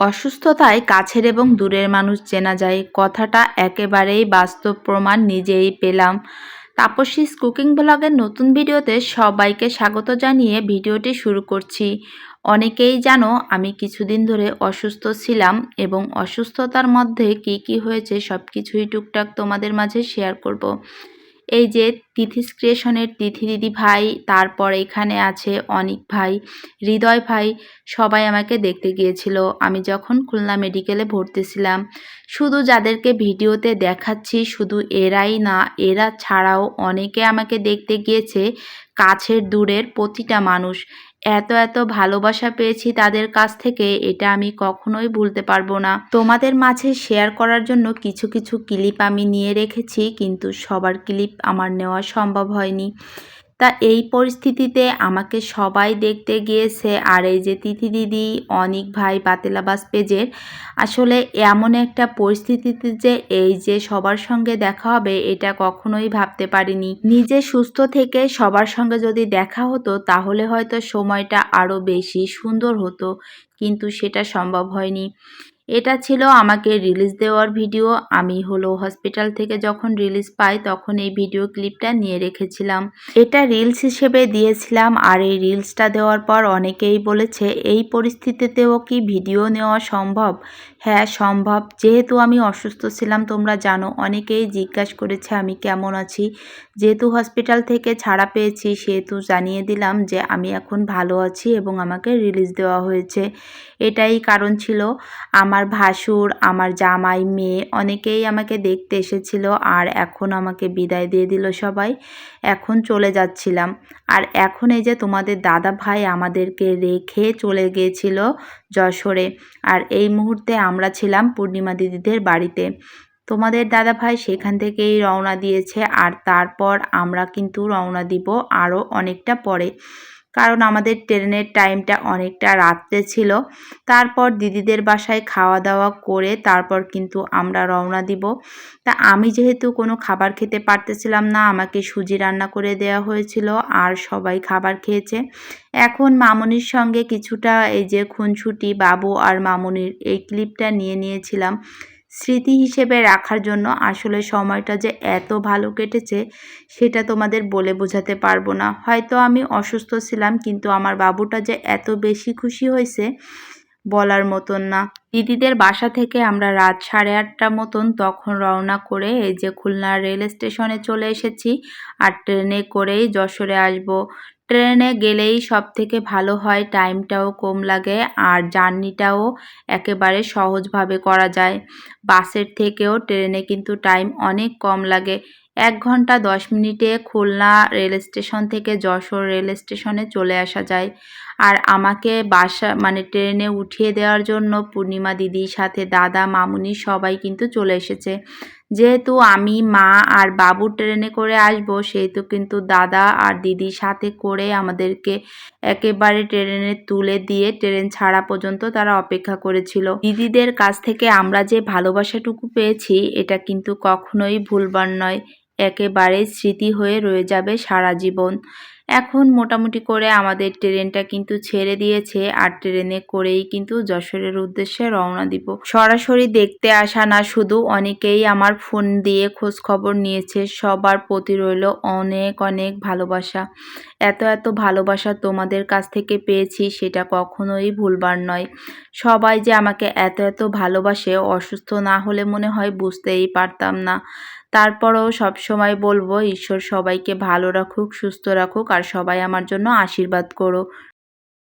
অসুস্থতায় কাছের এবং দূরের মানুষ চেনা যায়, কথাটা একেবারেই বাস্তব প্রমাণ নিজেই পেলাম। তাপসীস কুকিং ব্লগের নতুন ভিডিওতে সবাইকে স্বাগত জানিয়ে ভিডিওটি শুরু করছি। অনেকেই জানো আমি কিছুদিন ধরে অসুস্থ ছিলাম এবং অসুস্থতার মধ্যে কি কি হয়েছে সব কিছুই টুকটাক তোমাদের মাঝে শেয়ার করব। এই যে তিথিস ক্রিয়েশনের তিথি দিদি ভাই, তারপর এখানে আছে অনিক ভাই, হৃদয় ভাই, সবাই আমাকে দেখতে গিয়েছিল আমি যখন খুলনা মেডিকেলে ভর্তি ছিলাম। শুধু যাদেরকে ভিডিওতে দেখাচ্ছি শুধু এরাই না, এরা ছাড়াও অনেকে আমাকে দেখতে গিয়েছে, কাছের দূরের প্রতিটা মানুষ। এত এত ভালোবাসা পেয়েছি তাদের কাছ থেকে, এটা আমি কখনোই ভুলতে পারবো না। তোমাদের মাঝে শেয়ার করার জন্য কিছু কিছু ক্লিপ আমি নিয়ে রেখেছি, কিন্তু সবার ক্লিপ আমার নেওয়া সম্ভব হয়নি। তা এই পরিস্থিতিতে আমাকে সবাই দেখতে গিয়েছে। আর এই যে তিথি দিদি, অনিক ভাই, বাতেলাবাস পেজের, আসলে এমন একটা পরিস্থিতিতে যে এই যে সবার সঙ্গে দেখা হবে এটা কখনোই ভাবতে পারিনি। নিজে সুস্থ থেকে সবার সঙ্গে যদি দেখা হতো তাহলে হয়তো সময়টা আরও বেশি সুন্দর হতো, কিন্তু সেটা সম্ভব হয়নি। এটা ছিল আমাকে রিলিজ দেওয়ার ভিডিও। আমি হসপিটাল থেকে যখন রিলিজ পাই তখন এই ভিডিও ক্লিপটা নিয়ে রেখেছিলাম। এটা রিলস হিসেবে দিয়েছিলাম। আর এই রিলসটা দেওয়ার পর অনেকেই বলেছে এই পরিস্থিতিতেও কি ভিডিও নেওয়া সম্ভব? হ্যাঁ সম্ভব, যেহেতু আমি অসুস্থ ছিলাম তোমরা জানো। অনেকেই জিজ্ঞাসা করেছে আমি কেমন আছি। যেহেতু হসপিটাল থেকে ছাড়া পেয়েছি সেহেতু জানিয়ে দিলাম যে আমি এখন ভালো আছি এবং আমাকে রিলিজ দেওয়া হয়েছে। এটাই কারণ ছিল। আমার ভাসুর, আমার জামাই, মেয়ে অনেকেই আমাকে দেখতে এসেছিল। আর এখন আমাকে বিদায় দিয়ে দিল সবাই, এখন চলে যাচ্ছিলাম। আর এখন এই যে তোমাদের দাদা ভাই আমাদেরকে রেখে চলে গিয়েছিল যশোরে। আর এই মুহূর্তে আমরা ছিলাম পূর্ণিমা দিদিদের বাড়িতে। তোমাদের দাদা ভাই সেখান থেকেই রওনা দিয়েছে। আর তারপর আমরা কিন্তু রওনা দিব আরও অনেকটা পরে, কারণ আমাদের ট্রেনের টাইমটা অনেকটা রাত্রে ছিল। তারপর দিদিদের বাসায় খাওয়া দাওয়া করে তারপর কিন্তু আমরা রওনা দিব। তা আমি যেহেতু কোনো খাবার খেতে পারতেছিলাম না, আমাকে সুজি রান্না করে দেওয়া হয়েছিল আর সবাই খাবার খেয়েছে। এখন মামুনির সঙ্গে কিছুটা এই যে খুনসুটি বাবু আর মামুনির এই ক্লিপটা নিয়ে নিয়েছিলাম স্মৃতি হিসেবে রাখার জন্য। আসলে সময়টা যে এত ভালো কেটেছে সেটা তোমাদের বলে বোঝাতে পারবো না। হয়তো আমি অসুস্থ ছিলাম কিন্তু আমার বাবুটা যে এত বেশি খুশি হয়েছে বলার মতন না। দিদিদের বাসা থেকে আমরা রাত 8:30 মতন তখন রওনা করে এই যে খুলনা রেল স্টেশনে চলে এসেছি। আর ট্রেনে করেই যশোরে আসব। ট্রেনে গেলেই সব থেকে ভালো হয়, টাইমটাও কম লাগে আর জার্নিটাও একেবারে সহজভাবে করা যায়। বাসের থেকেও ট্রেনে কিন্তু টাইম অনেক কম লাগে। 1 ঘন্টা 10 মিনিটে খুলনা রেল স্টেশন থেকে যশোর রেল স্টেশনে চলে আসা যায়। আর আমাকে বাসা ট্রেনে উঠিয়ে দেওয়ার জন্য পূর্ণিমা দিদির সাথে দাদা, মামুনি সবাই কিন্তু চলে এসেছে। যেহেতু আমি, মা আর বাবু ট্রেনে করে আসব সেহেতু কিন্তু দাদা আর দিদির সাথে করে আমাদেরকে একেবারে ট্রেনে তুলে দিয়ে ট্রেন ছাড়া পর্যন্ত তারা অপেক্ষা করেছিল। দিদিদের কাছ থেকে আমরা যে ভালোবাসাটুকু পেয়েছি এটা কিন্তু কখনোই ভুলবার নয়, একেবারে স্মৃতি হয়ে রয়ে যাবে সারা জীবন। এখন মোটামুটি করে আমাদের ট্রেনটা কিন্তু ছেড়ে দিয়েছে আর ট্রেনে করেই কিন্তু যশোরের উদ্দেশ্যে রওনা দিব। সরাসরি দেখতে আসা না, শুধু অনেকেই আমার ফোন দিয়ে খোঁজ খবর নিয়েছে। সবার প্রতি রইল অনেক অনেক ভালোবাসা। এত এত ভালোবাসা তোমাদের কাছ থেকে পেয়েছি সেটা কখনোই ভুলবার নয়। সবাই যে আমাকে এত এত ভালোবাসে, অসুস্থ না হলে মনে হয় বুঝতেই পারতাম না। তারপরেও সবসময় বলবো ঈশ্বর সবাইকে ভালো রাখুক, সুস্থ রাখুক আর সবাই আমার জন্য আশীর্বাদ করো।